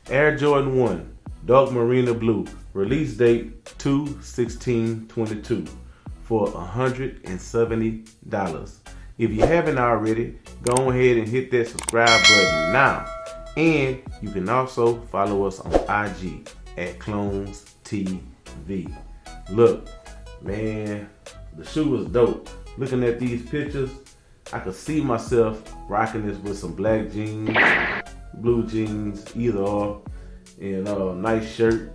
Air Jordan 1, dark Marina blue, release date 2/16/22 for $170. If you haven't already, go ahead and hit that subscribe button now. And you can also follow us on IG at Clones TV. Look, man, the shoe was dope. Looking at these pictures, I could see myself rocking this with some black jeans, blue jeans, either or, and a nice shirt.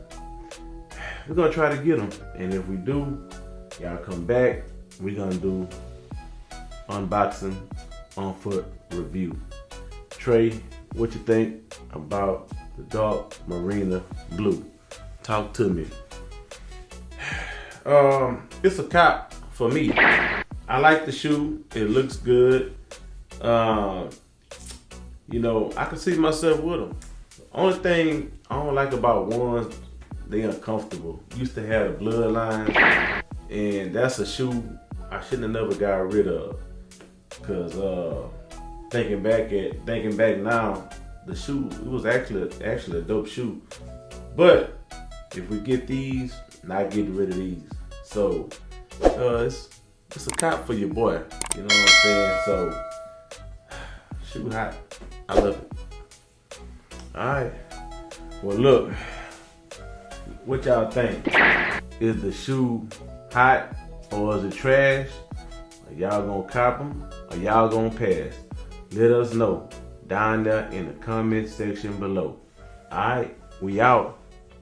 We're gonna try to get them, and if we do, y'all come back. We're gonna do unboxing, on foot review. Trey, what you think about the dark Marina blue? Talk to me. It's a cop for me. I like the shoe. It looks good. You know, I can see myself with them. Only thing I don't like about ones, they uncomfortable. Used to have the bloodline, and that's a shoe I shouldn't have never got rid of. Cause thinking back now, the shoe, it was actually a dope shoe. But if we get these, not getting rid of these. So it's a cop for your boy. You know what I'm saying? So shoe hot. I love it. Alright. Well look, what y'all think? Is the shoe hot or is it trash? Are y'all gonna cop them or y'all gonna pass? Let us know down there in the comment section below. Alright, we out.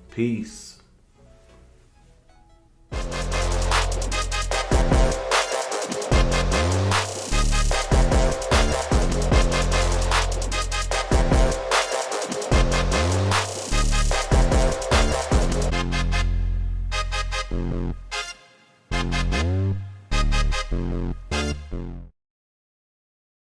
Peace.